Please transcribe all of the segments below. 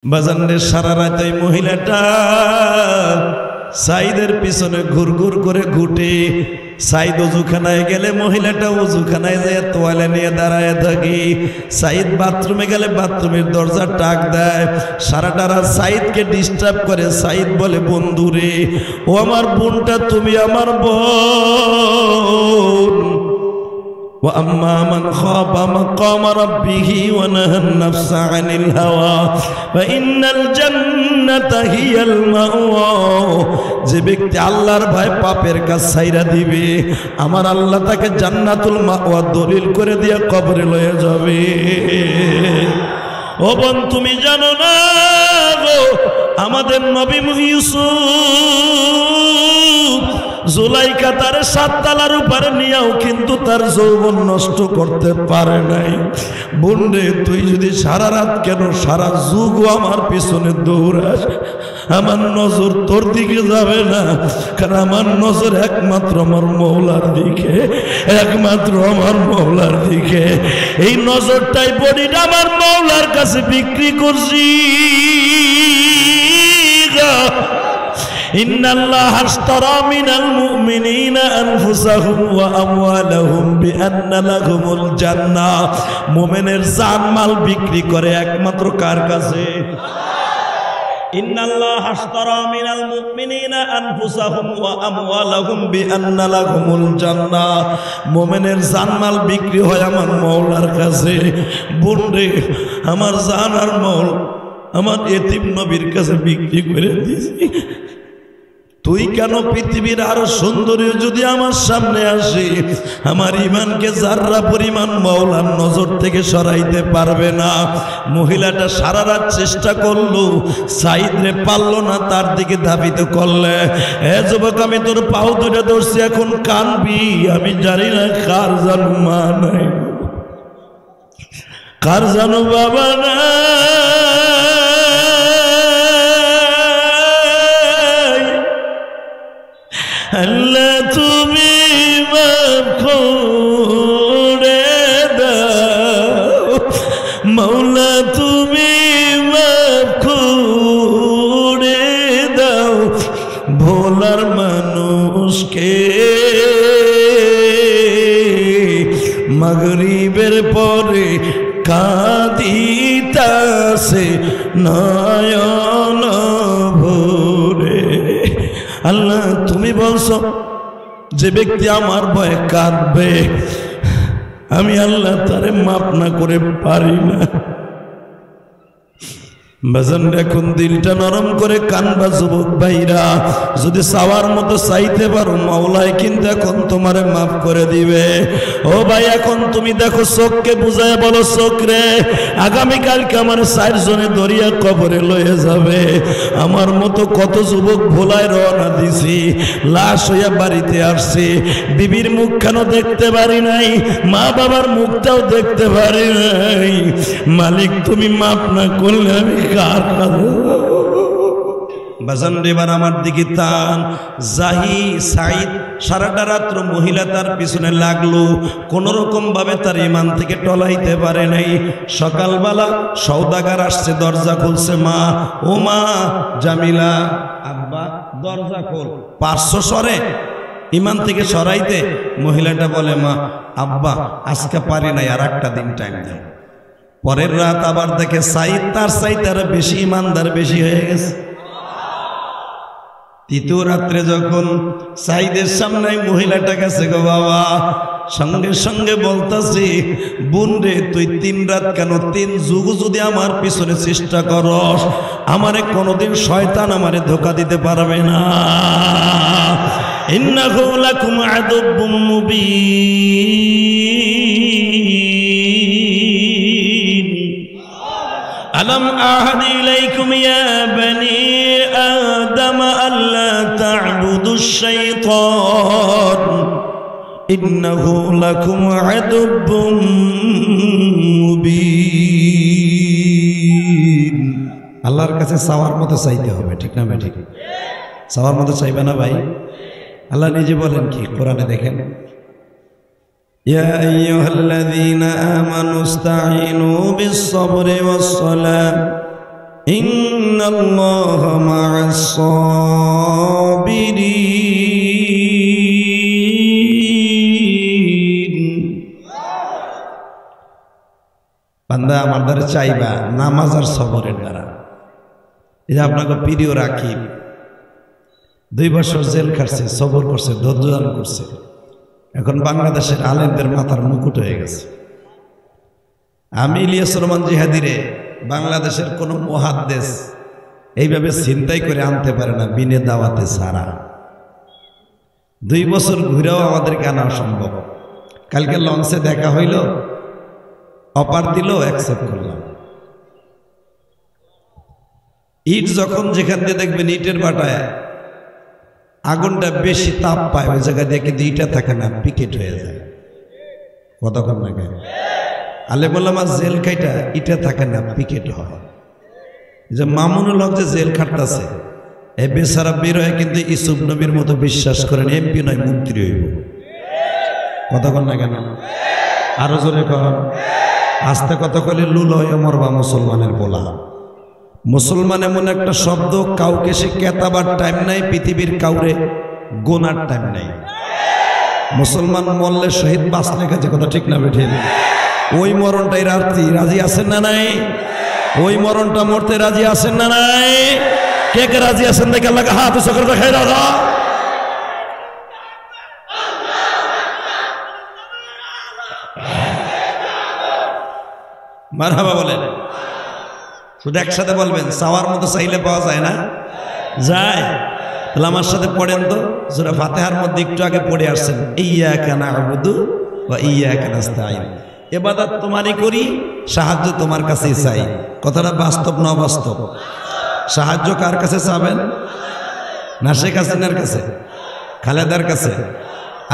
বাজানে সারা রাত ওই মহিলাটা সাইদের পিছনে ঘুরঘুর করে ঘুটে। সাইদ ওযুখানায় গেলে মহিলাটা ওযুখানায় যেয়ে তোয়ালে নিয়ে দাঁড়ায় থাকে। সাইদ বাথরুমে গেলে বাথরুমের দরজা টাক দেয়। সারাটা রাত সাইদকে ডিস্টার্ব করে। সাইদ বলে, বন্ধুরে, ও আমার বোনটা, তুমি আমার বোন। وأما من خاف مقام ربه ونهى النفس عن الهوى فإن الجنة هي المأوى। যে ব্যক্তি আল্লাহর ভয় পাপের কাজ ছাইরা দিবে, আমার আল্লাহ তাকে জান্নাতুল মাওয়া দলিল করে দিয়ে কবরে লয়ে যাবে। ও বোন, তুমি জানো না গো, আমাদের নবী ইউসুফ জুলাইকা তার 7 তলার উপরে নিয়েও কিন্তু তার যৌবন নষ্ট করতে পারে নাই। বোনরে, তুই যদি সারা রাত কেন সারা যুগও আমার পিছনে দৌড়াস, আমার নজর তোর দিকে যাবে না। কারণ আমার নজর একমাত্র আমার মওলার দিকে, একমাত্র আমার মওলার দিকে। এই নজরটাই বডিটা আমার মওলার কাছে বিক্রি করছি। ইন্নাল্লাহ আশতারা মিনাল মুমিনিনা আনফুসাহুম ওয়া আমওয়ালাহুম বিআন্না লাহুমুল জান্নাহ। মুমিনের জান মাল বিক্রি করে একমাত্র কার কাছে? ইন্নাল্লাহ আশতারা মিনাল মুমিনিনা আনফুসাহুম ওয়া আমওয়ালাহুম বিআন্না লাহুমুল জান্নাহ। মুমিনের জান মাল বিক্রি হয় আমার মওলার কাছে। বোনরে, আমার জান আর মাল আমার এতিম নবীর কাছে বিক্রি করে দিয়েছি। তুই কেন পৃথিবীর আরো সুন্দরী যদি আমার সামনে আসে, আমার ইমানকে যাররা পরিমাণ মওলার নজর থেকে সরাইতে পারবে না। মহিলাটা সারা রাত চেষ্টা করলো, সাইদরে পারল না, তার দিকে ধাবিত করলে, এ যুবক, আমি তোর পাও দুটা ধরছি, এখন কানবি। আমি জানি না কার জানো মা নাই, কার জানো বাবা না। আল্লাহ তুমি মাফ করে দাও, মওলা তুমি মাফ করে দাও। ভোলার মানুষকে মাগরিবের পরে কাঁদিতাছে নয়ন ভরে। আল্লাহ তুমি বলছো যে ব্যক্তি আমার ভয়ে কাঁদবে, আমি আল্লাহ তারে মাফ না করে পারি না। বাজান, এখন দিলটা নরম করে কানবা যুবক ভাইরা। যদি চাওয়ার মতো চাইতে পারো, মাওলাই কিন্তু এখন তোমারে মাফ করে দিবে। ও ভাই, এখন তুমি দেখো, চোখকে বুঝায় বলো, চোখ রে, আগামীকালকে আমার 4 জনে দরিয়া কবরে লয়ে যাবে। আমার মতো কত যুবক ভোলায় রওনা দিছি, লাশ হইয়া বাড়িতে আসছি। বিবির মুখ কেন দেখতে পারি নাই, মা বাবার মুখটাও দেখতে পারি নাই। মালিক তুমি মাফ না করলে আমি কার কাছে? বাজান, এবার আমার দিকে তান। জাহি সাইদ সারাটা রাত্র মহিলা তার পিছনে লাগলো, কোন রকম ভাবে তার ইমান থেকে টলাইতে পারে নাই। সকালবেলা সওদাগার আসছে, দরজা খুলছে। মা, ও মা জামিলা, আব্বা দরজা খোল। 500 সরে ইমান থেকে সরাইতে। মহিলাটা বলে, মা, আব্বা আজকে পারি নাই, আর একটা দিন টাইম দেয়। পরের রাত আবার দেখে সাইদ তার চাইতে আরো বেশি ইমানদার বেশি হয়ে গেছে। তৃতীয় রাত্রে যখন সাইদের সামনে মহিলাটা গেছে, গো বাবা, সঙ্গে সঙ্গে বলতাছি, বোন রে, তুই 3 রাত কেন 3 যুগ যদি আমার পিছনে চেষ্টা করস, আমারে কোনোদিন শয়তান আমারে ধোঁকা দিতে পারবে না। ইন্নাহু লাকুম আদুব্বুম মুবিন। আলম আহাদ ইলাইকুম ইয়া বনি আদম আল্লা তা'বুদুশ শাইতান ইন্নাহু লাকুম আদুব্বুম মুবিন। আল্লাহর কাছে চাওয়ার মতো চাইতে হবে, ঠিক না ভাই? ঠিক, চাওয়ার মতো চাইবে না ভাই? আল্লাহ নিজে বলেন কি, কোরআনে দেখেন, يا أيها الذين آمنوا استعينوا بالصبر والصلاة ইন্নাল্লাহা মা'আস সাবিরিন। বান্দা আমার দ্বারা চাইবা নামাজ আর সবরের দ্বারা। এই যে আপনাকে প্রিয় রাকিব 2 বছর জেল খাটছে, সবর করছে, ধৈর্য ধারণ করছে, এখন বাংলাদেশের আলেমদের মাথার মুকুট হয়ে গেছে। আমি ইলিয়াস রহমান জিহাদিরে বাংলাদেশের কোন মুহাদ্দিস এইভাবে চিন্তাই করে আনতে পারে না বিনে দাওয়াতে ছাড়া। 2 বছর ঘুরেও আমাদেরকে আনা অসম্ভব। কালকে লঞ্চে দেখা হইল, অপার দিল, অ্যাকসেপ্ট করলাম। ইট যখন যেখান দিয়ে দেখবেন ইটের বাটায় আগুনটা বেশি তাপ পায়, ওই জায়গা দিয়ে কিন্তু ইটা থাকে না, পিকেট হয়ে যায়। কতক্ষণ লাগে আলেম ওলামা জেল খাইটা ইটা থাকে না, পিকেট হয়। যে মামুনুল হক যে জেল খাটতেছে, এই বেচারা বের হয়ে কিন্তু ইসুফ নবীর মতো বিশ্বাস করেন এমপি নয় মন্ত্রী হইব। কতক্ষণ লাগে না? আরো জোরে কর। আস্তে কথা কইলে লুল হয়ে মরবা মুসলমানের বলা। মুসলমান এমন একটা শব্দ, কাউকে সে কেতাবার টাইম নাই, পৃথিবীর কাউরে গোনার টাইম নাই। মুসলমান মরলে শহীদ বাঁচলে গেছে, কথা ঠিক না বেঠে? ওই মরণটাই রাজি আছেন না নাই? ওই মরণটা মরতে রাজি আছেন না নাই? কে কে রাজি আছেন দেখে আল্লাহ হাত উঁচু করে দেখাই দাদা। মারহাবা বলেন। শুধু একসাথে বলবেন, চাওয়ার মতো চাইলে পাওয়া যায় না? যায়। তাহলে আমার সাথে পড়েন তো সূরা ফাতিহার মধ্যে একটু আগে পড়ে আসছেন, ইয়্যাকা না'বুদু ওয়া ইয়্যাকা নাস্তাঈন। ইবাদত তোমারই করি, সাহায্য তোমার কাছেই চাই। কথাটা বাস্তব না অবাস্তব? সাহায্য কার কাছে চাবেন? না শেখ হাসিনার কাছে, খালেদার কাছে?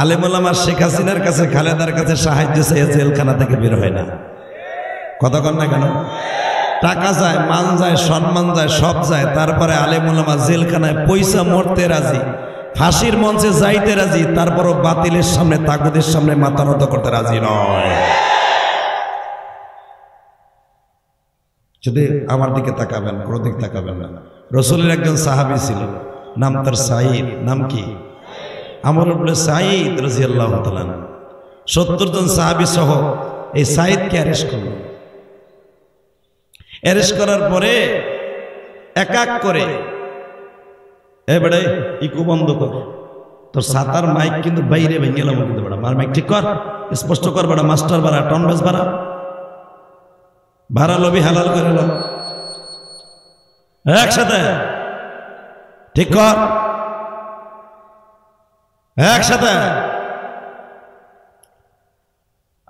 আলেম ওলামা শেখ হাসিনার কাছে, খালেদার কাছে সাহায্য চাই, জেলখানা থেকে বের হয় না। কথা কন না কেন? টাকা যায়, মান যায়, সম্মান যায়, সব যায়, তারপরে আলেম ওলামা জেলখানায় পয়সা মরতে রাজি, ফাঁসির মঞ্চে যাইতে রাজি, তারপরও বাতিলের সামনে, তাগুদের সামনে মাথা নত করতে রাজি নয়। যদি আমার দিকে তাকাবেন, কোনো দিক তাকাবেন না। রসুলের একজন সাহাবী ছিল, নাম তার সাঈদ। নাম কি? আমর ইবনে সাঈদ রাদিয়াল্লাহু তাআলা। 70 জন সাহাবী সহ এই সাঈদকে অ্যারেস্ট করল। অ্যারেস্ট করার পরে এক এক করে, এবারে ইকো বন্ধ কর, তোর সাতার মাইক কিন্তু বাইরে ভেঙে গেলাম, কিন্তু বেড়া মার মাইক ঠিক কর, স্পষ্ট কর, বেড়া মাস্টার বাড়া, টনবাস বাড়া, ভাড়া লবি হালাল করে লো, একসাথে ঠিক কর, একসাথে।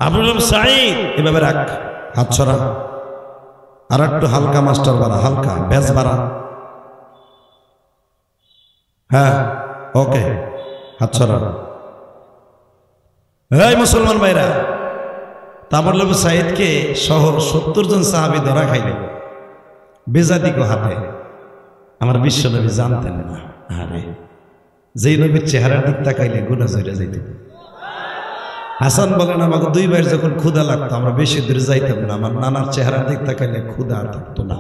আবুল সাঈদ এভাবে রাখ, হাত ছড়া, আর একটু হালকা মাস্টার বাড়া, হালকা ব্যাস বাড়া, হ্যাঁ ওকে, হাত ছড়া। এই মুসলমান ভাইরা, তাবল সাঈদকে সহ 70 জন সাহাবী ধরা খাইল বেজাদিকে হাতে। আমার বিশ্ব নবী জানতেন না, আরে যেই নবীর চেহারার দিক তাকাইলে গুনাহ হয়ে যাইত। হাসান বলেন, আমাকে 2 ভাইয়ের যখন ক্ষুধা লাগতো, আমরা বেশি দূরে যাইতাম না, আমার নানার চেহারার দিক তাকাইলে ক্ষুধা আর থাকতো না।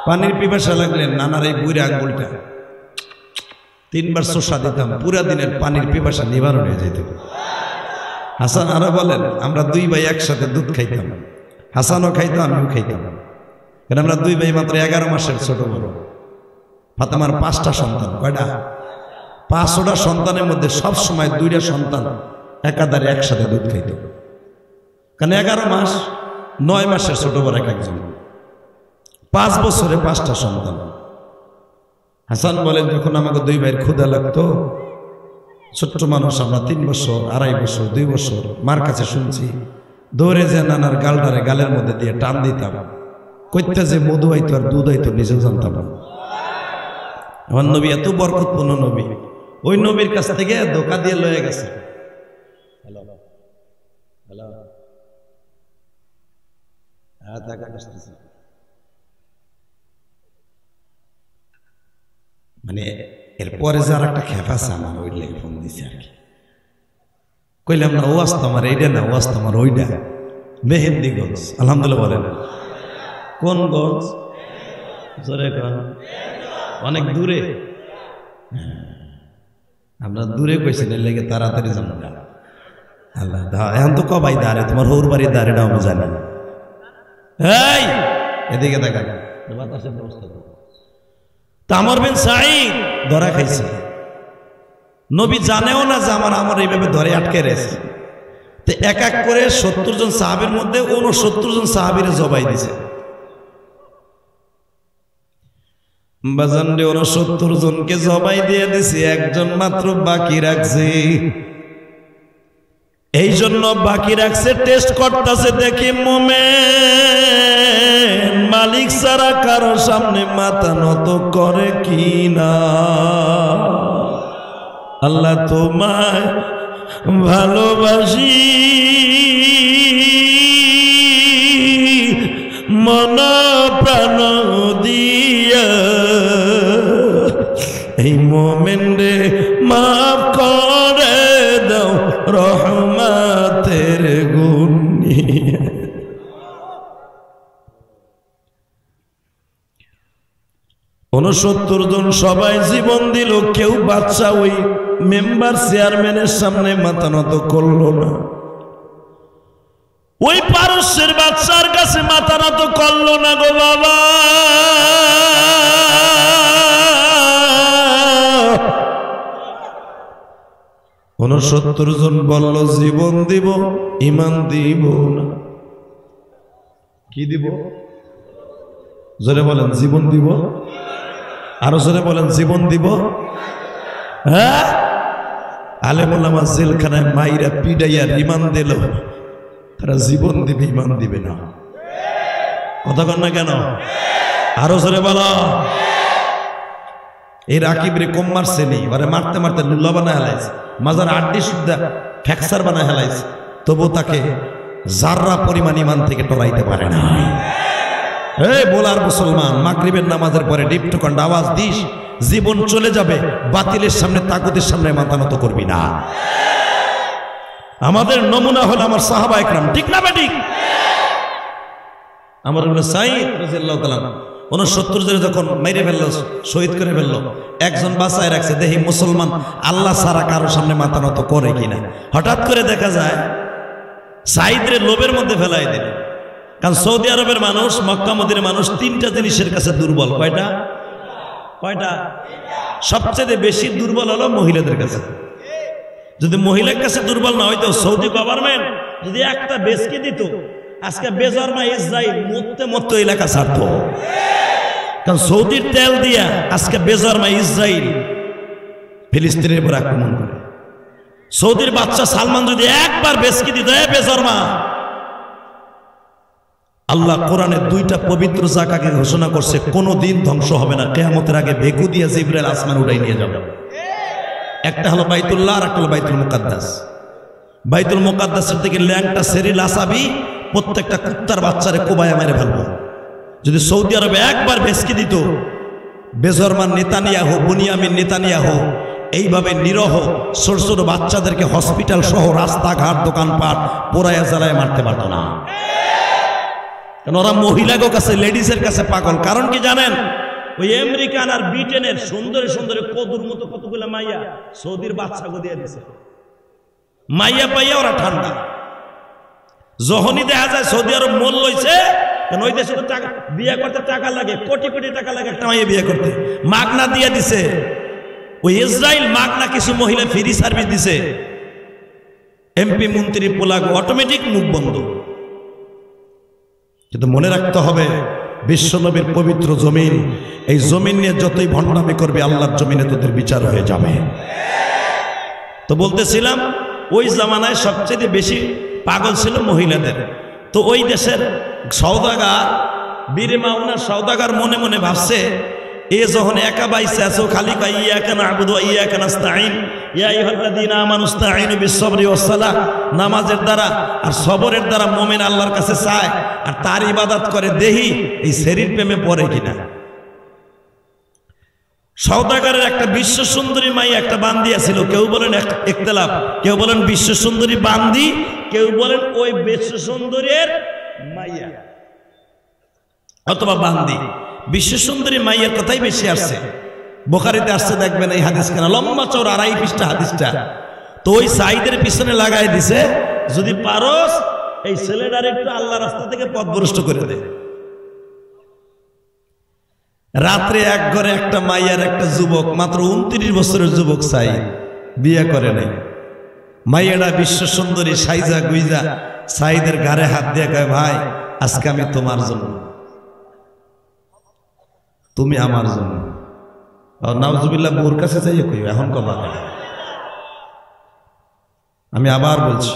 পানির পিপাসা লাগলে নানার এই বুড়া আঙ্গুলটা 3 বার চোষা দিতাম, পুরা দিনের পানির পিপাসা নিবারণ হয়ে যেত। হাসান আরো বলেন, আমরা 2 ভাই একসাথে দুধ খাইতাম, হাসানও খাইতো, আমিও খাইতাম। কারণ আমরা 2 ভাই মাত্র 11 মাসের ছোট বড়। ফাতেমার 5টা সন্তান। কয়টা? 5টা সন্তানের মধ্যে সব সময় 2টা সন্তান একাধারে একসাথে দুধ খাইত। কারণ 11 মাস, 9 মাসের ছোট বড় এক একজন, 5 বছরে 5টা সন্তান। হাসান বলেন, যখন আমাকে 2 ভাইয়ের ক্ষুধা লাগতো, ছোট্ট মানুষ আমরা, 3 বছর, 2.5 বছর, 2 বছর, মার কাছে শুনছি, দৌড়ে যে নানার গালটারে গালের মধ্যে দিয়ে টান দিতাম, কইতে যে মধু আইতো আর দুধ আইতো নিজেও জানতাম না। আমার নবী এত বরকতপূর্ণ নবী, ওই নবীর কাছ থেকে ধোকা দিয়ে লয়ে গেছে। মানে এরপরে যার একটা খেপা আছে, আমার ওই লেগে ফোন দিছে আর কি। কইলাম না, ও আসতো আমার এইটা না, ও আসতো আমার ওইটা, মেহেন্দিগঞ্জ। আলহামদুলিল্লাহ বলেন। কোন গঞ্জ? জোরে কন। অনেক দূরে, আমরা দূরে কইছি না লেগে তাড়াতাড়ি যাবো না। আল্লাহ এখন তো কবাই দাঁড়ে, তোমার হৌর বাড়ির দাঁড়েটা আমি জানি। এই এদিকে দেখা বাতাসের ব্যবস্থা করো। তামর বিন সাঈদ ধরা খাইছে, নবী জানেও না যে আমার এইভাবে ধরে আটকে রেছে। তো এক এক করে 70 জন সাহাবীর মধ্যে 69 জন সাহাবীরে জবাই দিছে। বাজানরে 69 জনকে জবাই দিয়ে দিছে, একজন মাত্র বাকি রাখছে। এই জন্য বাকি রাখছে, টেস্ট করতেছে দেখি মোমেন মালিক ছাড়া কারো সামনে মাথা নত করে কি না। আল্লাহ তোমায় ভালোবাসি মন প্রাণ দিয়া, এই মোমেন রে মাফ করে দাও রহমতের গুণ নিয়ে। 69 জন সবাই জীবন দিল, কেউ বাচ্চা ওই মেম্বার চেয়ারম্যানের সামনে মাথা নত করলো না, ওই পারস্যের বাচ্চার কাছে মাথা নত করলো না গো বাবা। 69 জন বলল জীবন দিব, ঈমান দিব না। কি দিব? জোরে বলেন জীবন দিব, আরো জোরে বলেন জীবন দিব। হ্যাঁ, আলেম ওলামা জেলখানায় মাইরা পিডাইয়া রিমান্ড দিল, তারা জীবন দিবে, ঈমান দিবে না। কথা কন না কেন? আরো জোরে বলো। এই রাকিবরে কম মারছে নি, ওরে মারতে মারতে লুল্লা বানায় হেলাইছে, মাজার আড্ডি সুদ্ধা ফ্যাকচার বানায় হেলাইছে, তবু তাকে জাররা পরিমাণ ঈমান থেকে টরাইতে পারে না। এই বলার মুসলমান, মাগরিবের নামাজের পরে ডিপটুকন্ড আওয়াজ দিস, জীবন চলে যাবে, বাতিলের সামনে তাগুতের সামনে মাথা নত করবি না। আমাদের নমুনা হলো আমার সাহাবা একরাম, ঠিক না বেঠিক? আমার সাঈদ রাদিয়াল্লাহু তাআলা 69 জনে যখন মেরে ফেললো, শহীদ করে ফেললো, একজন বাঁচায় রাখছে, দেখি মুসলমান আল্লাহ ছাড়া কারো সামনে মাথা নত করে কিনা। হঠাৎ করে দেখা যায় সাঈদরে লোভের মধ্যে ফেলাই দিল। কারণ সৌদি আরবের মানুষ, মক্কা মদিনার মানুষ 3টা জিনিসের কাছে দুর্বল। কয়টা? কয়টা? সবচেয়ে বেশি দুর্বল হলো মহিলাদের কাছে। যদি মহিলার কাছে দুর্বল না হইতো, সৌদি গভর্নমেন্ট যদি একটা বেচকে দিত, আজকে বেজরমা ইসরাইল মরতে মরতে এলাকা ছাড়তো। কারণ সৌদির তেল দিয়া আজকে বেজরমা ইসরাইল ফিলিস্তিনের উপর আক্রমণ করে। সৌদির বাচ্চা সালমান যদি একবার বেচকে দিত, বেজরমা, আল্লাহ কোরআনে 2টা পবিত্র জায়গাকে ঘোষণা করছে, কোনোদিন ধ্বংস হবে না, কিয়ামতের আগে বেকু দিয়ে জিবরাইল আসমান উড়াই নিয়ে যাবে। একটা হলো বাইতুল্লাহ, আর একটা হলো বাইতুল মুকাদ্দাস। বাইতুল মুকাদ্দাসের থেকে ল্যাংটা সেরি লাসাবি প্রত্যেকটা কুত্তার বাচ্চারে কোবায় মেরে ফেলবো। যদি সৌদি আরবে একবার ভেসকি দিত, বেজরমান নেতানিয়াহু, বুনিয়ামিন নেতানিয়াহু এইভাবে নিরহ ছোট ছোট বাচ্চাদেরকে হসপিটাল সহ রাস্তাঘাট দোকানপাট পোড়ায়া জ্বালায় মারতে পারত না। কারণ ওরা মহিলাদের কাছে, লেডিসের কাছে পাগল। কারণ কি জানেন? ওই আমেরিকান আর ব্রিটেনের সুন্দরী সুন্দরী কদুর মতো কতগুলো মাইয়া সৌদির বাচ্চাকে দিয়ে দিছে। মাইয়া পাইয়া ওরা ঠান্ডা। যখনই দেখা যায় সৌদি আরব মোল লইছে, কারণ ওই দেশে তো টাকা বিয়ে করতে টাকা লাগে, কোটি কোটি টাকা লাগে একটা মাইয়া বিয়ে করতে, মাগনা দিয়ে দিছে। ওই ইসরায়েল মাগনা কিছু মহিলা ফ্রি সার্ভিস দিছে, এমপি মন্ত্রী পোলাগ অটোমেটিক মুখ বন্ধ। কিন্তু মনে রাখতে হবে, বিশ্বনবীর পবিত্র জমিন, এই জমিন নিয়ে যতই ভণ্ডামি করবে, আল্লাহর জমিনে তোদের বিচার হয়ে যাবে। তো বলতেছিলাম, ওই জামানায় সবচেয়ে বেশি পাগল ছিল মহিলাদের। তো ওই দেশের সওদাগার, বীর মাওনার সওদাগার মনে মনে ভাবছে, এ যখন একা বাইসে আছো, খালি কয় ইয়াকা না'বুদু ওয়া ইয়াকা নাস্তাঈন, ইয়া আইয়ুহাল্লাযীনা আমানু ইসতাঈনু বিস-সাবরি ওয়াস-সালাহ, নামাজের দ্বারা আর সবরের দ্বারা মুমিন আল্লাহর কাছে চায় আর তার ইবাদত করে, দেহি এই শরীর প্রেমে পড়ে কিনা। সওদাগারের একটা বিশ্ব সুন্দরী মাই একটা বান্দি ছিল, কেউ বলেন ইখতিলাফ, কেউ বলেন বিশ্ব সুন্দরী বান্দি, কেউ বলেন ওই বিশ্ব সুন্দরীর মাইয়া অথবা বান্দি। বিশ্বসুন্দরী মাইয়ের কথাই বেশি আসছে, বুখারীতে আসছে, দেখবেন এই হাদিস কেন লম্বা চওড়া 2.5 পৃষ্ঠা হাদিসটা। তো ওই সাইদের পিছনে লাগাই দিছে, যদি পারস এই ছেলেটার একটু আল্লাহ রাস্তা থেকে পথভ্রষ্ট করে দে। রাত্রে এক ঘরে একটা মাইয়ার একটা যুবক, মাত্র 29 বছরের যুবক সাইদ, বিয়ে করে নাই। মাইয়াটা বিশ্ব সুন্দরী সাইজা গুইজা সাইদের ঘাড়ে হাত দিয়ে কয়, ভাই আজকে আমি তোমার জন্য, তুমি আমার জন্য। নাউজুবিল্লাহ, বোর কাছে যাইয়ে কই এখন কবা। আমি আবার বলছি,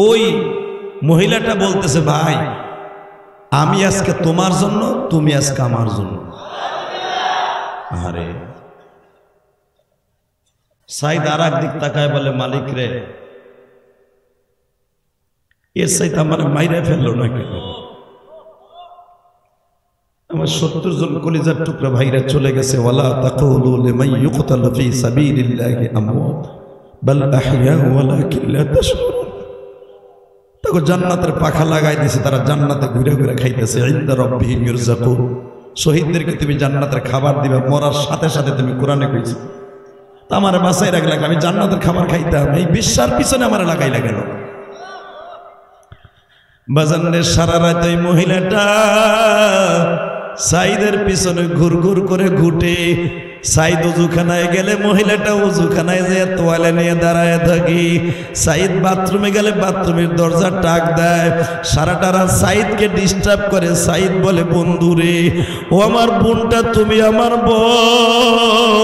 ওই মহিলাটা বলতেছে, ভাই আমি আজকে তোমার জন্য, তুমি আজকে আমার জন্য। আরে সাইদ আর একদিক তাকায় বলে, মালিক রে, এর সাইদ আমার মাইরা ফেললো না কেন? আমার 70 জন কলিজার টুকরা ভাইরা চলে গেছে। ওয়ালা তাকুলু লিমান ইউকতালু ফি সাবিলিল্লাহি আমওয়াত বাল আহইয়া ওয়ালাকিন লা তাশউরুন। তাকে জান্নাতের পাখা লাগাই দিয়েছে, তারা জান্নাতে ঘুরে ঘুরে খাইতেছে। ইনদা রাব্বিহিম ইরযাকুন। শহীদদেরকে তুমি জান্নাতের খাবার দিবে, মরার সাথে সাথে তুমি কোরআনে কইছো। তা আমার বাসায় রাখলে আমি জান্নাতের খাবার খাইতাম, এই বিশ্বার পিছনে আমার লাগাই লাগাল। বাজানের সারা রাত এই মহিলাটা সাইদের পিছনে ঘুর ঘুর করে ঘুটে। সাইদ ওযুখানায় গেলে মহিলাটা ওযুখানায় যে তোয়ালে নিয়ে দাঁড়ায় থাকি। সাইদ বাথরুমে গেলে বাথরুমের দরজা টাক দেয়। সারাটা রাত সাইদকে ডিস্টার্ব করে। সাইদ বলে, বন্ধু রে, ও আমার বোনটা, তুমি আমার বোন।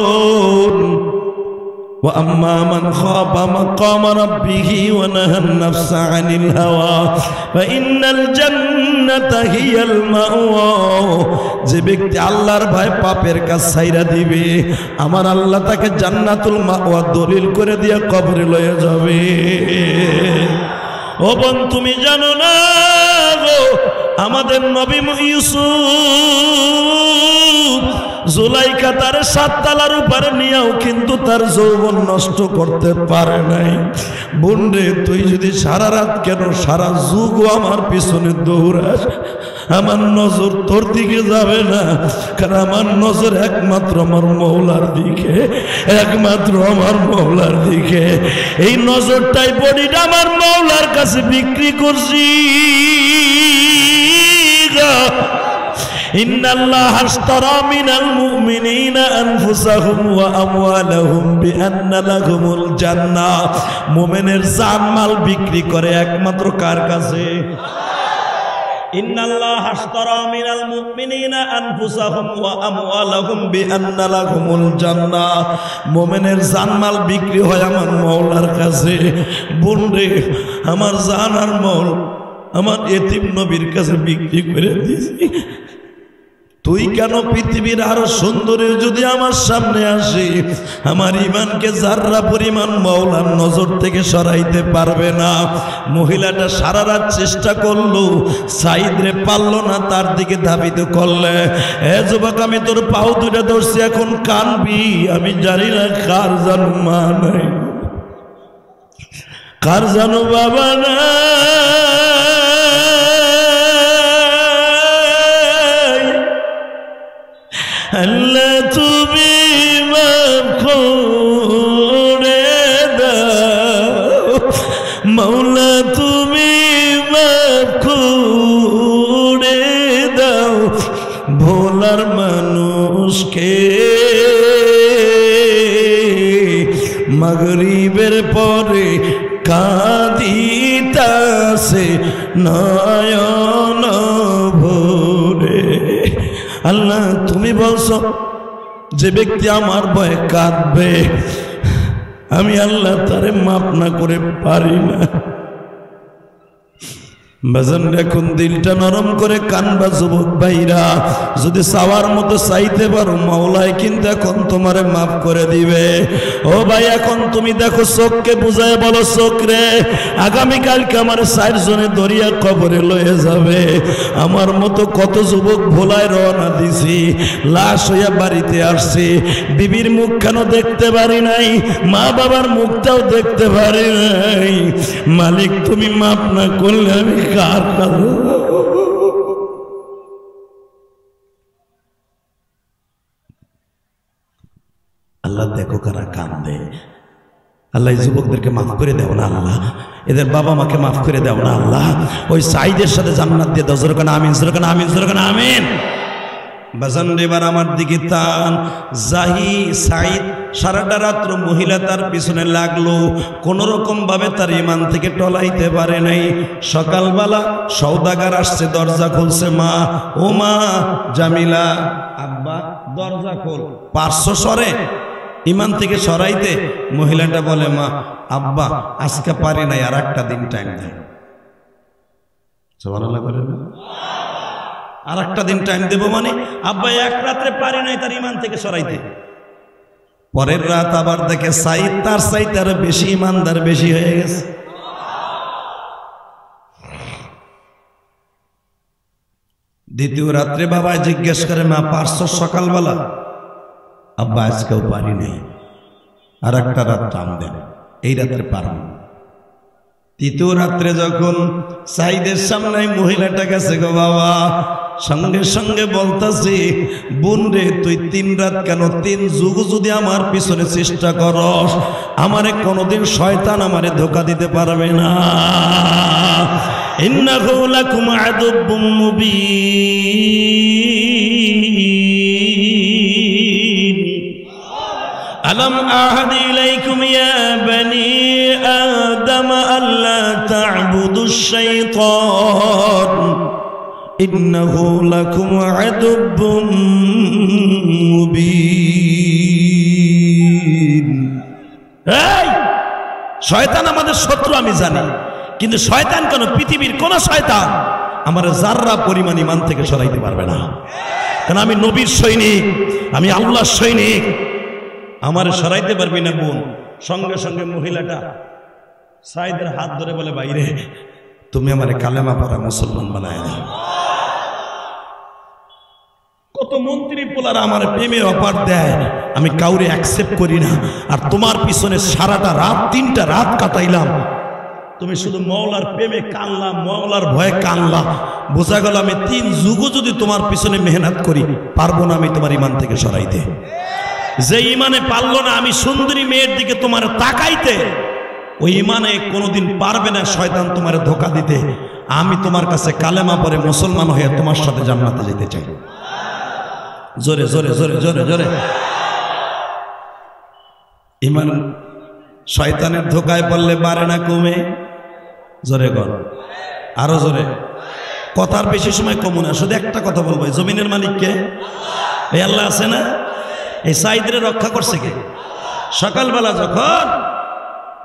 وأما من خاف مقام ربه ونهى النفس عن الهوى فإن الجنة هي المأوى। যে ব্যক্তি আল্লাহর ভয় পাপের কাজ ছাইরা দিবে, আমার আল্লাহ তাকে জান্নাতুল মাওয়া দলিল করে দিয়ে কবরে লয়ে যাবে। ও বোন, তুমি জানো না গো, আমাদের নবী ইউসুফ জুলাইখা তার 7 তলার উপরে নিয়েও কিন্তু তার যৌবন নষ্ট করতে পারে নাই। বোন রে, তুই যদি সারা রাত কেন সারা যুগ আমার পিছনে দৌড়াস, আমার নজর তোর দিকে যাবে না। কারণ আমার নজর একমাত্র আমার মওলার দিকে, একমাত্র আমার মওলার দিকে। এই নজরটাই বডিটা আমার মওলার কাছে বিক্রি করছি। ইন্নাল্লাহা আশতারা মিনাল মুমিনিনা আনফুসাহুম ওয়া আমওয়ালাহুম বিআন্না লাহুমুল জান্নাহ। মুমিনের জানমাল বিক্রি করে একমাত্র কার কাছে? ইন্নাল্লাহা আশতারা মিনাল মুমিনিনা আনফুসাহুম ওয়া আমওয়ালাহুম বিআন্না লাহুমুল জান্নাহ। মুমিনের জানমাল বিক্রি হয় আমার মওলার কাছে। বোন রে, আমার জান আর মওল আমার এতিম নবীর কাছে বিক্রি করে দিয়েছি। তুই কেন পৃথিবীর আরো সুন্দরী যদি আমার সামনে আসে, আমার ইমানকে যাররা পরিমাণ মওলার নজর থেকে সরাইতে পারবে না। মহিলাটা সারা রাত চেষ্টা করলো, সাইদরে পারলো না, তার দিকে ধাবিত করলে, এ যুবক, আমি তোর পাও দুটা ধরছি, এখন কানবি। আমি জানি না কার জানো মা নাই, কার জানো বাবা না। আল্লাহ তুমি মাফ করে দাও, মওলা তুমি মাফ করে দাও। ভোলার মানুষকে মাগরিবের পরে কাঁদিতাছে নয়ন ভরে। আল্লাহ তুমি বলছো যে ব্যক্তি আমার ভয়ে কাঁদবে, আমি আল্লাহ তারে মাফ না করে পারি না। বাজান, এখন দিলটা নরম করে কানবা যুবক ভাইরা। যদি চাওয়ার মতো চাইতে পারো, মাওলাই কিন্তু এখন তোমারে মাফ করে দিবে। ও ভাই, এখন তুমি দেখো, চোখকে বুঝায় বলো, চোখ রে, আগামীকালকে আমার 4 জনে দরিয়া কবরে লয়ে যাবে। আমার মতো কত যুবক ভোলায় রওনা দিছি, লাশ হইয়া বাড়িতে আসছি। বিবির মুখ কেন দেখতে পারি নাই, মা বাবার মুখটাও দেখতে পারি নাই। মালিক তুমি মাফ না করলে আমি কার কাছে? আল্লাহ দেখো কারা কান্দে, আল্লাহ এই যুবকদেরকে মাফ করে দাও না আল্লাহ, এদের বাবা মাকে মাফ করে দাও না আল্লাহ, ওই সাইদের সাথে জান্নাত দিয়ে দাও। জোরকান আমিন, জোরকান আমিন, জোরকান আমিন। বাজান এবার আমার দিকে তান। জাহি সাইদ সারাটা রাত্র মহিলা তার পিছনে লাগলো, কোন রকম ভাবে তার ইমান থেকে টলাইতে পারে নাই। সকালবেলা সওদাগার আসছে, দরজা খুলছে। মা, ও মা জামিলা, আব্বা দরজা খোল। পার্শ্ব সরে ইমান থেকে সরাইতে মহিলাটা বলে, মা আব্বা আজকে পারি নাই, আর একটা দিন টাইম দেয়। সুবহানাল্লাহ বলেন না? আর একটা দিন টাইম দেব মানে আব্বা এক রাত্রে পারি নাই তার ইমান থেকে সরাইতে। পরের রাত আবার দেখে সাইদ তার সাইদ আরো বেশি ইমানদার বেশি হয়ে গেছে। দ্বিতীয় রাত্রে বাবা জিজ্ঞেস করে, মা পারছো সকালবেলা? আব্বা আজকেও পারি নাই, আর একটা রাত টাইম দেন, এই রাত্রে পারবো। তৃতীয় রাত্রে যখন সাইদের সামনে মহিলাটা গেছে, গো বাবা সঙ্গে সঙ্গে বলতাছি, বোন রে তুই 3 রাত কেন 3 যুগ যদি আমার পিছনে চেষ্টা করস, আমারে কোনোদিন শয়তান আমারে ধোঁকা দিতে পারবে না। ইন্নাহু লাকুম আদুব্বুম মুবিন। আলাম আহাদ ইলাইকুম ইয়া বানি আদম আল্লা তা'বুদুশ শাইতান ইন্নাহু লাকুম আদুব্বুম মুবিন। এই শয়তান আমাদের শত্রু আমি জানি, কিন্তু শয়তান কেন, পৃথিবীর কোন শয়তান আমার যাররা পরিমাণ ইমান থেকে সরাইতে পারবে না। কারণ আমি নবীর সৈনিক, আমি আল্লাহর সৈনিক, আমারে সরাইতে পারবি না বোন। সঙ্গে সঙ্গে মহিলাটা সাইদের হাত ধরে বলে, বাইরে তুমি আমারে কালেমা পড়া মুসলমান বানায় না। কত মন্ত্রী পোলারা আমার প্রেমের অফার দেয়, আমি কাউরে অ্যাকসেপ্ট করি না, আর তোমার পিছনে সারাটা রাত 3টা রাত কাটাইলাম, তুমি শুধু মওলার প্রেমে কানলা, মওলার ভয়ে কানলা। বোঝা গেল আমি 3 যুগ যদি তোমার পিছনে মেহনত করি, পারবো না আমি তোমার ইমান থেকে সরাইতে। যে ইমানে পারলো না আমি সুন্দরী মেয়ের দিকে তোমার তাকাইতে, ওই ইমানে কোনোদিন পারবে না শয়তান তোমার ধোঁকা দিতে। আমি তোমার কাছে কালেমা পড়ে মুসলমান হয়ে তোমার সাথে জান্নাতে যেতে চাই। জোরে জোরে জোরে জোরে জোরে। ইমান শয়তানের ধোঁকায় পড়লে বাড়ে না কমে? জোরে কর, আরো জোরে। কথার বেশি সময় কমু না, শুধু একটা কথা বলবো, জমিনের মালিককে এই আল্লাহ আছে না? এই সাইদরে রক্ষা করছে কে? সকালবেলা যখন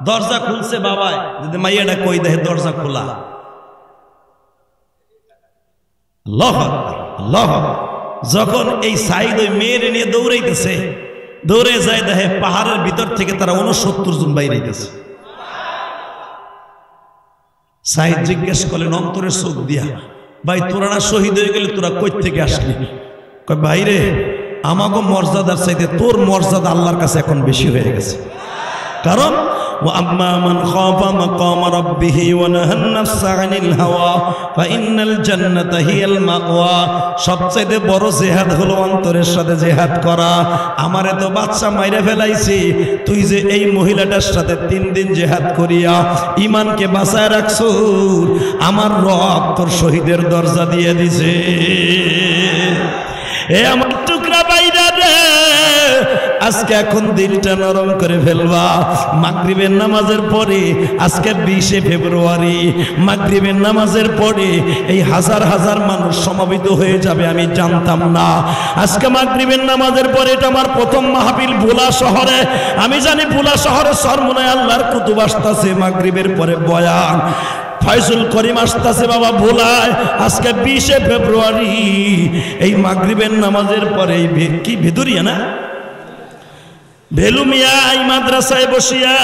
দরজা খুলছে বাবাই, যদি মাইয়াটা কই দেখে দরজা খোলা, আল্লাহু আকবার আল্লাহু আকবার। যখন এই সাইদ ওই মেয়ের নিয়ে দৌড়াইতেছে, দৌড়ে যায় দেখে পাহাড়ের ভিতর থেকে তারা 69 জন বাইরেইতেছে। সাইদ জিজ্ঞেস করলেন অন্তরের চোখ দিয়া, ভাই তোরা না শহীদ হয়ে গেলে তোরা কই থেকে আসলি? কয় ভাইরে আমাগো মর্যাদার চাইতে তোর মর্যাদা আল্লাহর কাছে এখন বেশি হয়ে গেছে। কারণ وأما من خاف مقام ربه ونهى النفس عن الهوى فإن الجنة هي المأوى। সবচেয়ে বড় জিহাদ হলো অন্তরের সাথে জিহাদ করা। আমারে তো বাচ্চা মাইরে ফেলাইছি, তুই যে এই মহিলাটার সাথে 3 দিন জিহাদ করিয়া ঈমানকে বাঁচায় রাখছো, আমার রব তোর শহীদের দরজা দিয়ে দিছে। এ আমার টুকরা বাইরা রে, আজকে এখন দিলটা নরম করে ফেলবা। মাগরিবের নামাজের পরে, আজকে 20শে ফেব্রুয়ারি, মাগরিবের নামাজের পরে এই হাজার হাজার মানুষ সমবেত হয়ে যাবে আমি জানতাম না। আজকে মাগরিবের নামাজের পরে, এটা আমার প্রথম মাহফিল ভোলা শহরে। আমি জানি ভোলা শহরে সরমনায় আল্লাহর কুতুব আসতাছে, মাগরিবের পরে বয়ান ফয়জুল করিম আসতেছে বাবা ভোলায়। আজকে 20শে ফেব্রুয়ারি, এই মাগরিবের নামাজের পরে কি ভেদুরিয়া না ভেলুমিয়া এই মাদ্রাসায় বসিয়া,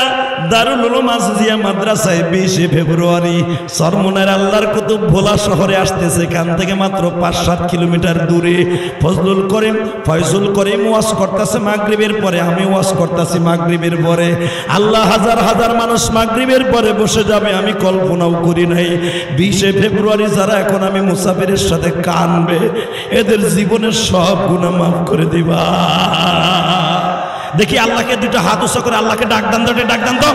দারুল উলুম আজিজিয়া মাদ্রাসায় 20শে ফেব্রুয়ারি সরমনের আল্লাহর কুতুব ভোলা শহরে আসতেছে। এখান থেকে মাত্র 5-7 কিলোমিটার দূরে ফজলুল করিম ফয়জুল করিম ওয়াজ করতেছে মাগরিবের পরে, আমি ওয়াজ করতেছি মাগরিবের পরে। আল্লাহ হাজার হাজার মানুষ মাগরিবের পরে বসে যাবে, আমি কল্পনাও করি নাই। 20শে ফেব্রুয়ারি যারা এখন আমি মুসাফিরের সাথে কানবে, এদের জীবনের সব গুনাহ মাফ করে দিবা। দেখি আল্লাহকে দুটো হাত উঁচু করে আল্লাহকে ডাক দান তো, ডাক দান তো।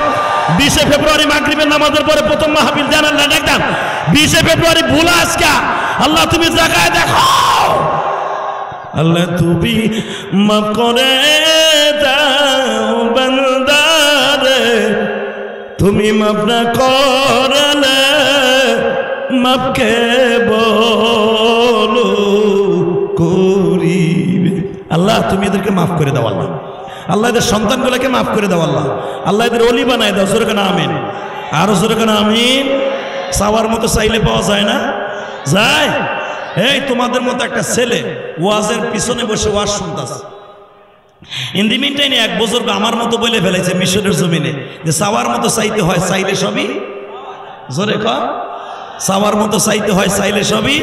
20 ফেব্রুয়ারি মাগরিবের নামাজের পরে প্রথম মাহফিল দেন, আল্লাহ ডাক দান। 20 ফেব্রুয়ারি ভুল আজকে, আল্লাহ তুমি জায়গায় দেখো, আল্লাহ তুমি মাফ করে দাও বান্দারে, তুমি মাফ না করলে মাফকে বলো করিবে। আল্লাহ তুমি এদেরকে মাফ করে দাও, আল্লাহ আল্লাহ এদের সন্তানগুলোকে মাফ করে দাও, আল্লাহ আল্লাহ এদের ওলি বানায় দাও। জোরে কেন আমিন, আরো জোরে কেন আমিন। চাওয়ার মতো চাইলে পাওয়া যায় না? যায়। এই তোমাদের মতো একটা ছেলে ওয়াজের পিছনে বসে ওয়াজ শুনতাছে, ইন্দি মিনটাইনে এক বুজুর্গ আমার মতো বলে ফেলেছে মিশরের জমিনে যে চাওয়ার মতো চাইতে হয়, চাইলে সবই, জোরে কর, চাওয়ার মতো চাইতে হয়, চাইলে সবই।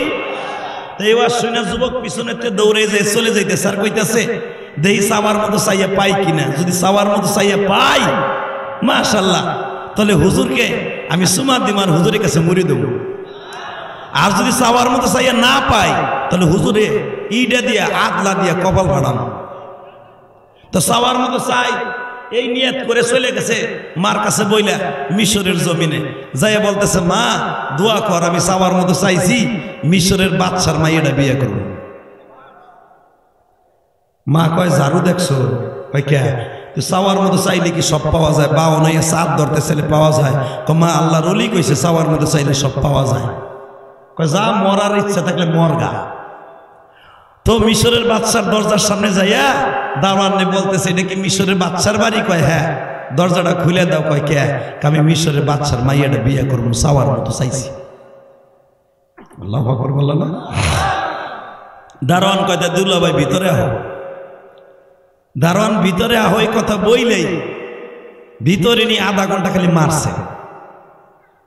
এই ওয়াজ শুনে যুবক পিছনে দৌড়ে যায়, চলে যাইতে স্যার কইতাছে দেহি চাওয়ার মতো চাইয়া পাই কিনা, যদি চাওয়ার মতো চাইয়া পাই মাশাআল্লাহ তাহলে হুজুরকে আমি সুমা দিমার হুজুরের কাছে মুড়ি দেবো। আর যদি চাওয়ার মতো চাইয়া না পাই তাহলে হুজুরে ইডা দিয়া আদলা দিয়া কপাল ফাটানো। তো চাওয়ার মতো চাই এই নিয়ত করে চলে গেছে মার কাছে বইলা মিশরের জমিনে যাইয়া বলতেছে মা দোয়া কর, আমি চাওয়ার মতো চাইছি মিশরের বাদশার মাইয়াটা বিয়ে করব। মা কয় ঝাড়ু দেখছো? কয় কে? তুই চাওয়ার মতো চাইলে কি সব পাওয়া যায়? বাও নাই চাঁদ ধরতে চাইলে পাওয়া যায়? মা আল্লাহর ওলি কইছে চাওয়ার মতো চাইলে সব পাওয়া যায়। কয় যা, মরার ইচ্ছা থাকলে মরগা। তো মিশরের বাদশার দরজার সামনে যাইয়া দাওয়ানে বলতেছে এটা কি মিশরের বাদশার বাড়ি? কয় হ্যাঁ। দরজাটা খুলে দাও। কয় কে? আমি মিশরের বাদশার মাইয়াটা বিয়ে করবো, চাওয়ার মতো চাইছি। আল্লাহু আকবার বলল না? দারোয়ান কয় দুলাভাই ভিতরে আহ। দারোয়ান ভিতরে আহ এই কথা বইলেই ভিতরে নিয়ে আধা ঘন্টা খালি মারছে,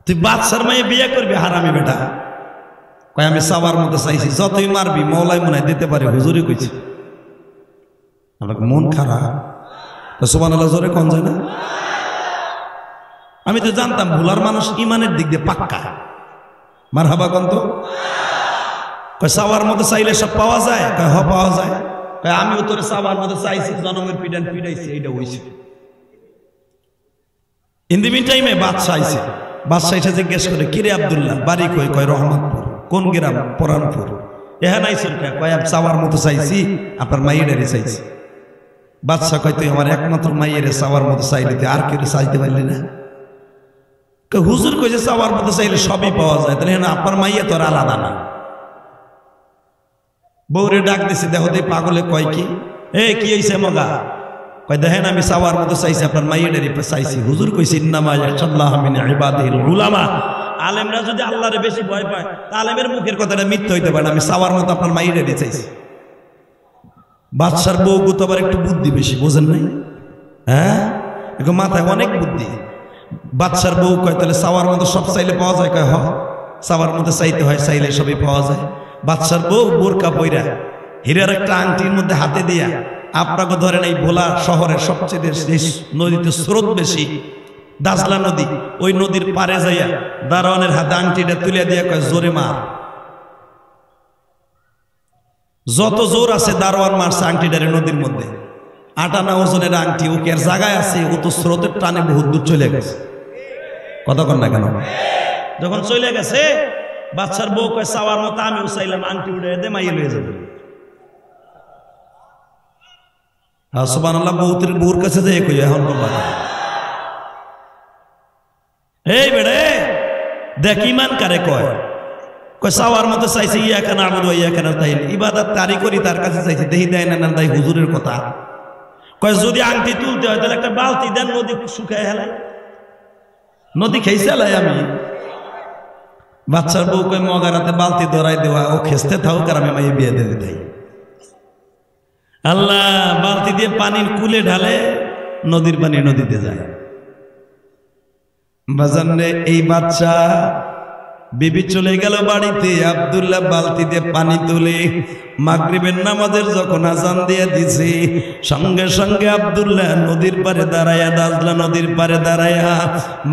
তুই বাদশার মাইয়া বিয়ে করবি হারামি বেটা। কয় আমি চাওয়ার মতো চাইছি, যতই মারবি মৌলাই মনে দিতে পারে, হুজুরি কইছে। মন খারাপ, সুবহানাল্লাহ জোরে কোন যায় না? আমি তো জানতাম ভুলার মানুষ ইমানের দিক দিয়ে পাক্কা। মারহাবা কোন তো? কয় চাওয়ার মতো চাইলে সব পাওয়া যায়? কয় হ পাওয়া যায়। কয় আমিও তোর চাওয়ার মতো চাইছি, জনমের পিডান পিডাইছি, এইটা হইছে। ইন দি মিন টাইমে বাদশা আইছে। বাদশা এসে জিজ্ঞেস করে কিরে আব্দুল্লাহ বাড়ি কই? কয় রহমতপুর। কোন গ্রাম? পরানপুর। এখানে আইসেন কে? কয় আমি চাওয়ার মতো চাইছি, আপনার মাইয়েরে চাইছি। বাদশা কয় তুই আমার একমাত্র মাইয়েরে চাওয়ার মতো চাইলি, তুই আর কেউ চাইতে পারলি না? হুজুর কইছে চাওয়ার মতো চাইলে সবই পাওয়া যায়, তাহলে আপনার মাইয়া তোর আলাদা না। বউরে ডাক দিছে, দেখো তুই পাগলে কয় কি? এ কি হইছে মগা? কয় দেখেন আমি চাওয়ার মতো চাইছি, আপনার মাইয়ের চাইছি। হুজুর কইছে ইন্নামা ইয়াখশাল্লাহা মিন ইবাদিহিল উলামা। আলেমরা যদি আল্লাহরে বেশি ভয় পায় তা আলেমের মুখের কথাটা মিথ্যা হইতে পারে না। আমি চাওয়ার মতো আপনার মাইয়ের চাইছি। বাদশার বউ তো আবার একটু বুদ্ধি বেশি, বোঝেন নাই? হ্যাঁ, একটু মাথায় অনেক বুদ্ধি। বাদশার বউ কয় তাহলে চাওয়ার মতো সব চাইলে পাওয়া যায়? কয় হ, চাওয়ার মতো চাইতে হয়, চাইলে সবই পাওয়া যায়। বাদশার বউ বোরকা পইরা হীরার একটা আংটির মধ্যে হাতে দিয়া, আপনাকে ধরেন এই ভোলা শহরের সবচেয়ে নদীতে স্রোত বেশি দাজলা নদী, ওই নদীর পারে যাইয়া দারোয়ানের হাতে আংটিটা তুলে দিয়া কয় জোরে মার। যত জোর আছে দারোয়ান মারছে আংটিটারে নদীর মধ্যে। 8 আনা ওজনের আংটি, ওকে আর জায়গায় আছে, ও তো স্রোতের টানে বহুত দূর চলে গেছে। কথা কন না কেন? যখন চলে গেছে বাচ্চার বউ কয় চাওয়ার মতো আমিও চাইলাম, আংটি উড়ে দে, মাইয়ে লয়ে যাবে। সুবহানাল্লাহ, বউর কাছে যাই কই এখন বলবা এই বেড়ে দেখ ইমান কারে কয়। কয় চাওয়ার মতো চাইছে, ইয়া কেন আবুদ ইয়া কেন তাই ইবাদত তারি করি, তার কাছে চাইছে, দেখি দেয় না দেয় হুজুরের কথা। কয় যদি আংটি তুলতে হয় তাহলে একটা বালতি দেন, নদী শুকায় হেলাই, নদী খেয়েছে হেলাই আমি। বাচ্চার বউ কয় মগারাতে বালতি ধরাই দেওয়া, ও খেসতে থাকুক আর আমি মাইয়ে বিয়ে দিয়ে দেই। আল্লাহ বালতি দিয়ে পানির কুলে ঢালে, নদীর পানি নদীতে যায়। বাজান রে, এই বাচ্চা বিবি চলে গেল বাড়িতে। আব্দুল্লাহ বালতি দিয়ে পানি তুলে মাগরিবের নামাজের যখন আজান দিয়ে দিছে, সঙ্গে সঙ্গে আব্দুল্লাহ নদীর পারে দাঁড়ায়া, দাজলা নদীর পারে দাঁড়ায়া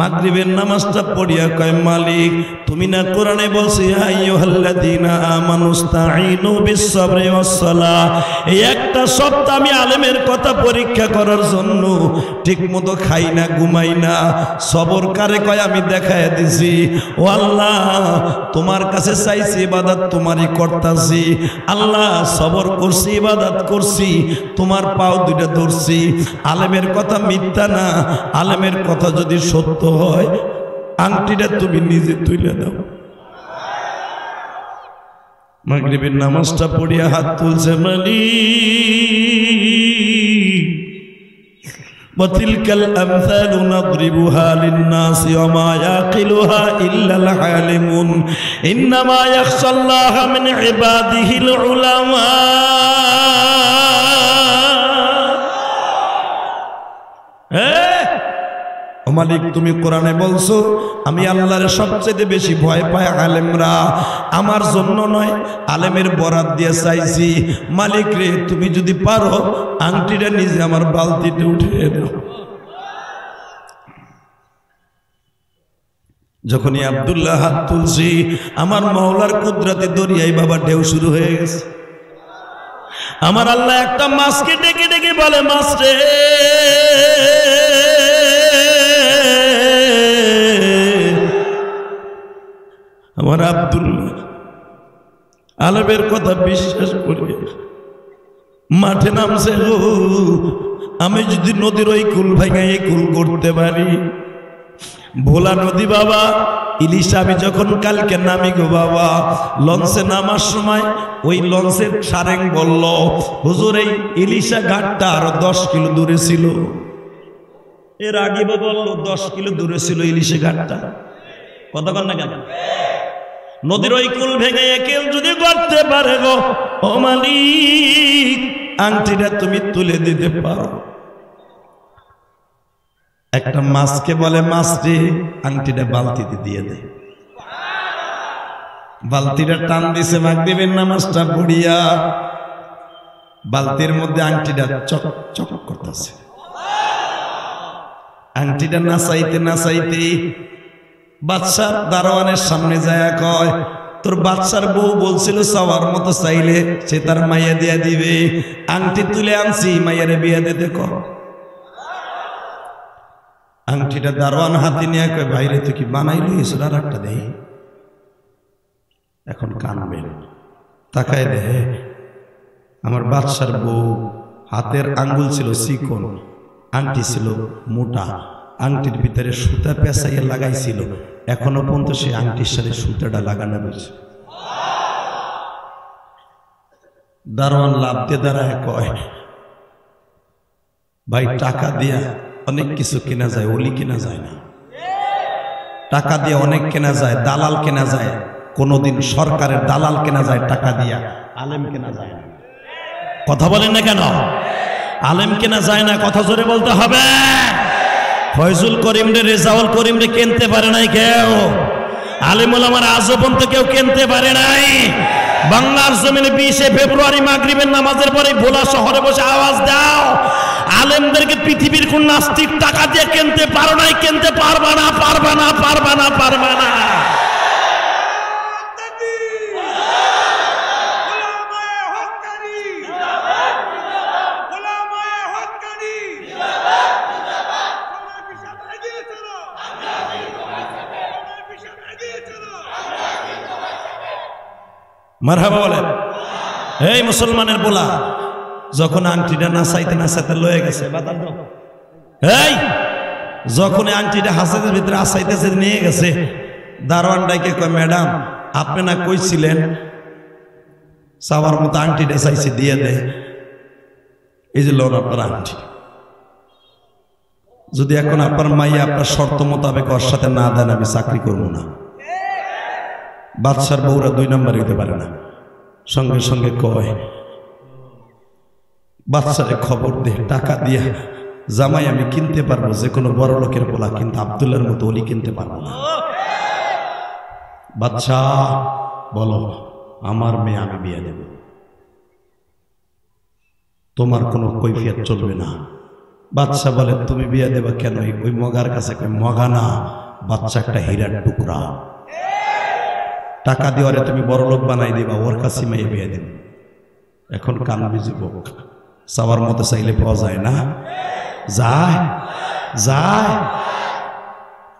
মাগরিবের নামাজটা পড়িয়া কয়, মালিক তুমি না কোরআনে বলছি আইয়ুহাল্লাযীনা আমানুস্তাঈনু বিস-সাবরি ওয়াস-সালাহ। এই একটা সপ্তাহ আমি আলেমের কথা পরীক্ষা করার জন্য ঠিকমতো খাই না, ঘুমাই না, সবর কারে কয় আমি দেখায় দিছি। ও আল্লাহ, তোমার কাছে চাইছি, ইবাদত তোমারই করতাছি। আল্লাহ, সবর করছি, ইবাদত করছি, তোমার পাও দুইটা ধরছি। আলেমের কথা মিথ্যা না, আলেমের কথা যদি সত্য হয় আংটিটা তুমি নিজে তুলে দাও। মাগরিবের নামাজটা পড়িয়া হাত তুলছে, মালিক ওয়াতিলকাল আমসালু নাদরিবুহা লিন-নাসি ওয়া মা ইয়াকিলুহা ইল্লাল আলিমুন ইন্নামা ইয়াখশাল্লাহা মিন ইবাদিহিল উলামা। ও মালিক, তুমি কোরআনে বলছো আমি আল্লাহর সবচেয়ে বেশি ভয় পাই আলেমরা। আমার জন্য নয়, আলেমের বরাত দিয়ে চাইছি। মালিক রে, তুমি যদি পারো আংটিটা নিজে আমার বালতিতে উঠিয়ে দাও। যখনই আব্দুল্লাহ হাত তুলছি, আমার মাওলার কুদরতে দরিয়ায় বাবা ঢেউ শুরু হয়ে গেছে। আমার আল্লাহ একটা মাছকে ডেকে ডেকে বলে, মাছ রে, আমার আব্দুল্লাহ আলেমের কথা বিশ্বাস করি মাঠে নামছে গো। আমি যদি নদীর ওই কুল ভাঙা এই কুল করতে পারি, ভোলা নদী বাবা, ইলিশ আমি যখন কালকে নামি গো বাবা, লঞ্চে নামার সময় ওই লঞ্চের সারেং বলল, হুজুর এই ইলিশা ঘাটটা আরো 10 কিলো দূরে ছিল। এর আগে বলল 10 কিলো দূরে ছিল ইলিশা ঘাটটা। কথা বল না কেন? নদীর ওই কুল ভেঙে কেউ যদি করতে পারে গো, ও মালিক আংটিটা তুমি তুলে দিতে পারো। একটা মাছকে বলে, মাছটি আংটিটা বালতিতে দিয়ে দে। বালতিটা টান দিছে, মাগরিবের নামাজটা পড়িয়া বালতির মধ্যে আংটিটা চক চক করতেছে। আংটিটা নাচাইতে নাচাইতে বাদশার দারোয়ানের সামনে যায় কয়, তোর বাদশার বউ বলছিল চাওয়ার মতো চাইলে সে তার মাইয়া দিয়া দিবে, আংটি তুলে আনছি, মাইয়ারে বিয়ে দিতে কর। আংটিটা দারোয়ান হাতে নিয়ে কয়, ভাইরে তুই কি বানাইলি? আর একটা দেই। এখন কানবেন, তাকায় দে, আমার বাদশার বউ হাতের আঙ্গুল ছিল চিকন, আংটি ছিল মোটা, আংটির ভিতরে সুতা পেঁচাইয়া লাগাইছিল, এখনো পর্যন্ত সেই আংটির সাথে সুতাটা লাগানো রয়েছে। দারোয়ান লাভ দিয়ে দাঁড়ায় কয়, ভাই টাকা দিয়া অনেক কিছু কেনা যায়, ওলি কেনা যায় না। টাকা দিয়ে অনেক কেনা যায়, দালাল কেনা যায়, কোনদিন সরকারের দালাল কেনা যায় টাকা দিয়া, আলেম কেনা যায় না। কথা বলেন না কেন? আলেম কেনা যায় না, কথা জোরে বলতে হবে। ফয়জুল করিম রে, রেজাউল করিম রে কিনতে পারে নাই কেউ, আলেমুল আমার আজও পর্যন্ত কেউ কিনতে পারে নাই। বাংলার জমিনে 20 ফেব্রুয়ারি মাগরিবের নামাজের পরে ভোলা শহরে বসে আওয়াজ দাও, আলেমদেরকে পৃথিবীর কোন নাস্তিক টাকা দিয়ে কিনতে পারো নাই, কিনতে পারবা না, পারবা না, পারবা না, পারবা না। মারহাবা বলেন। এই মুসলমানের বলা, যখন আংটিটা নাচাইতে নাচাইতে লয়ে গেছে, এই যখন আংটিটা হাসাইতের ভিতরে আসাইতেছে নিয়ে গেছে, দারোয়ান ডাইকে কয়, ম্যাডাম আপনি না কইছিলেন চাওয়ার মতো আংটিটা চাইছে দিয়ে দে, এই যে লোন আপনার আংটি। যদি এখন আপনার মাইয়া আপনার শর্ত মোতাবেক ওর সাথে না দেন, আমি চাকরি করবো না। বাদশার বউরা 2 নম্বর হইতে পারে না, সঙ্গে সঙ্গে কয়, বাদশারে খবর দে, টাকা দিয়া জামাই আমি কিনতে পারবো যে কোনো বড় লোকের পোলা, কিন্তু আব্দুল্লাহর মতো অলি কিনতে পারবো না। বাচ্চা বলো আমার মেয়ে আমি বিয়ে দেব, তোমার কোনো কৈফিয়ত চলবে না। বাচ্চা বলে তুমি বিয়ে দেবা কেন? ওই মগার কাছে মগা না, বাচ্চা একটা হীরার টুকরা, টাকা দিয়ে তুমি বড় লোক বানাই দিবা, ওর কাছে মেয়ে বিয়ে দেব। এখন কানবি যুবক, চাওয়ার মতো চাইলে পাওয়া যায় না? যায় যায়।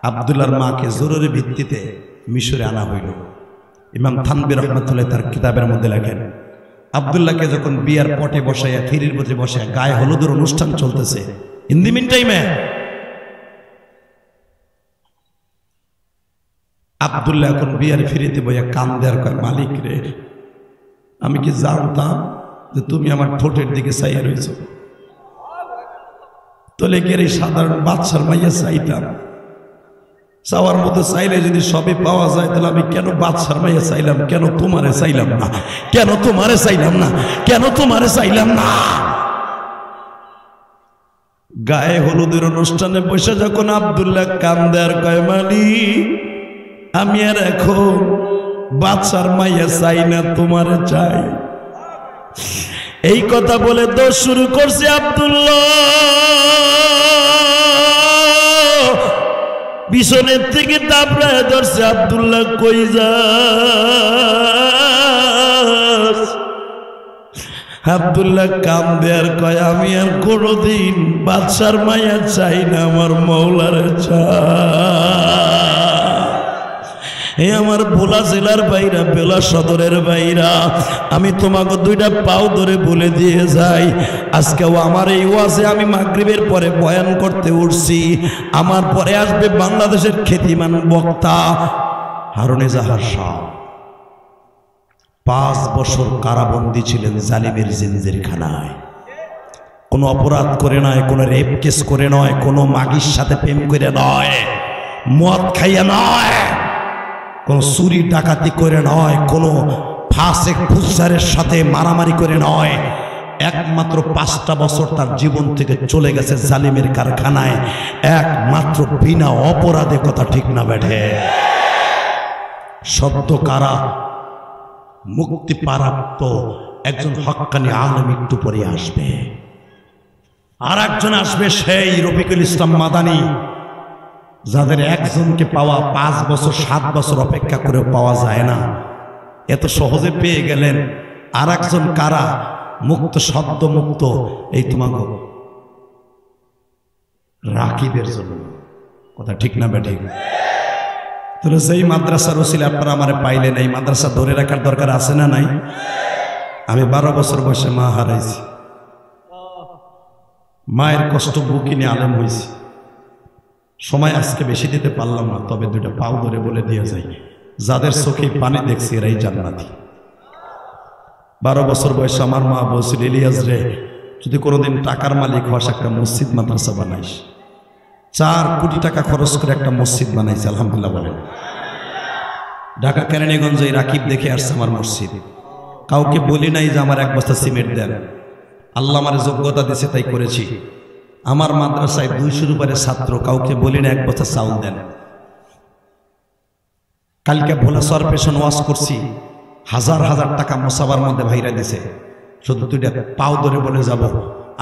আব্দুল্লাহর মাকে জরুরি ভিত্তিতে মিশরে আনা হইল। ইমাম থানবী রহমাতুল্লাহ তার কিতাবের মধ্যে লেখেন, আব্দুল্লাহকে যখন বিয়ার পটে বসাইয়া থিরির মধ্যে বসে গায়ে হলুদের অনুষ্ঠান চলতেছে, ইন দি মিন টাইমে আব্দুল্লাহ এখন বিয়ার ফিরিতে বইয়া কান্দে আর কয়, মালিক রে, আমি কি জানতাম যে তুমি আমার ঠোঁটের দিকে চাইয়া রয়েছ? তোলে কে রে সাধারণ বাদশার মাইয়া চাইতাম, চাওয়ার মতো চাইলে যদি সবই পাওয়া যায়, তাহলে আমি কেন বাদশার মাইয়া চাইলাম? কেন তোমারে চাইলাম না? কেন তোমারে চাইলাম না? কেন তোমারে চাইলাম না? গায়ে হলুদের অনুষ্ঠানে বসে যখন আব্দুল্লাহ কান্দে আর কয়, মালিক আমি আর এখন বাদশার মাইয়া চাই না, তোমারে চাই। এই কথা বলে দোষ শুরু করছে আব্দুল্লাহ। পিছনের থেকে দাবড়ায় ধরছে, আব্দুল্লাহ কই যাস? আব্দুল্লাহ কান্দে আর কয়, আমি আর কোনোদিন বাদশার মাইয়া চাই না, আমার মৌলারে চাই। এ আমার ভোলা জেলার বাইরা, বেলা সদরের বাইরা, আমি তোমাকে দুইটা পাও ধরে বলে দিয়ে যাই, আজকেও আমার এই ওয়াজে আমি মাগরিবের পরে বয়ান করতে উঠছি। আমার পরে আসবে বাংলাদেশের খ্যাতিমান বক্তা হারুন এজাহার শাহ। 5 বছর কারাবন্দী ছিলেন জালিমের জিঞ্জিরখানায়। কোনো অপরাধ করে নয়, কোনো রেপ কেস করে নয়, কোনো মাগির সাথে প্রেম করে নয়, মদ খাইয়া নয়, কোন চুরি ডাকাতি করে নয়, কোন ফাসেক ফুজ্জারের সাথে মারামারি করে নয়। একমাত্র 5টা বছর তার জীবন থেকে চলে গেছে জালিমের কারখানায়, একমাত্র বিনা অপরাধে। কথা ঠিক না বেঠে? সদ্য কারা মুক্তিপ্রাপ্ত একজন হক্কানি আলেম একটু পরে আসবে, আর একজন আসবে সেই রফিকুল ইসলাম মাদানী, যাদের একজনকে পাওয়া 5 বছর 7 বছর অপেক্ষা করে পাওয়া যায় না, এত সহজে পেয়ে গেলেন। আর একজন কারা মুক্ত, শব্দ মুক্ত, এই তোমাকে রাকিবের জন্য। কথা ঠিক না বেঠিক? তাহলে সেই মাদ্রাসার ওসিলে আপনারা আমারে পাইলেন, এই মাদ্রাসা ধরে রাখার দরকার আছে না নাই? আমি 12 বছর বয়সে মা হারাইছি, মায়ের কষ্ট বুকে নিয়ে আলেম হয়েছি। সময় আজকে বেশি দিতে পারলাম না, তবে দুইটা পাও ধরে বলে দিয়ে যাই, যাদের চোখে পানি দেখছি এরাই জান্নাতি। 12 বছর বয়সে আমার মা বলছিল, ইলিয়াস রে, যদি কোনোদিন টাকার মালিক হস, একটা মসজিদ মাদ্রাসা বানাইস। 4 কোটি টাকা খরচ করে একটা মসজিদ বানাইছে, আলহামদুলিল্লাহ বলেন। ঢাকা কেরানীগঞ্জে রাকিব দেখে আসছে আমার মসজিদ। কাউকে বলি নাই যে আমার 1 বস্তা সিমেন্ট দেন, আল্লাহ আমার যোগ্যতা দিয়েছে তাই করেছি। আমার মাদ্রাসায় 200 উপরে ছাত্র, কাউকে বলি না 1 বস্তা চাউল দেন। কালকে ভোলা সরপেশন ওয়াজ করছি, হাজার হাজার টাকা মোসাবার মধ্যে ভাইরা দিছে। শুধু 2টা পাও ধরে বলে যাব,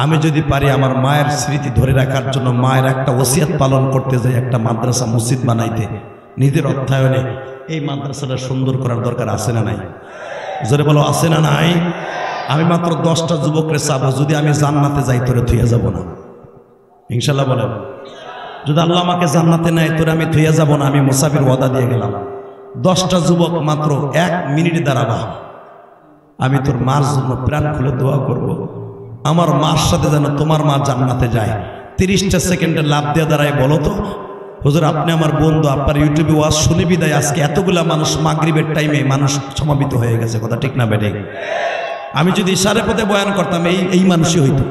আমি যদি পারি আমার মায়ের স্মৃতি ধরে রাখার জন্য, মায়ের একটা ওসিয়ত পালন করতে যাই, একটা মাদ্রাসা মসজিদ বানাইতে, নিজের অর্থায়নে এই মাদ্রাসাটা সুন্দর করার দরকার আছে না নাই? জোরে বলো, আছে না নাই? আমি মাত্র 10টা যুবকরে চাবো, যদি আমি জান্নাতে যাই তোরে থুইয়া যাব না, ইনশাল্লাহ বলেন। যদি আল্লাহ আমাকে জান্নাতে নেয়, তোরে আমি থুইয়া যাব না, আমি মুসাফির ওয়াদা দিয়ে গেলাম। 10টা যুবক মাত্র 1 মিনিট দাঁড়াবা, আমি তোর মার জন্য প্রাণ খুলে দোয়া করব, আমার মার সাথে যেন তোমার মা জান্নাতে যায়। 30টা সেকেন্ডে লাভ দিয়ে দাঁড়ায় বলো তো, হুজুর আপনি আমার বন্ধু, আপনার ইউটিউবে ওয়াজ শুনে বিদায় আজকে এতগুলা মানুষ মাগরিবের টাইমে মানুষ সমাবেত হয়ে গেছে। কথা ঠিক না বেঠিক? আমি যদি ইশারে পথে বয়ান করতাম, এই মানুষই হইতো।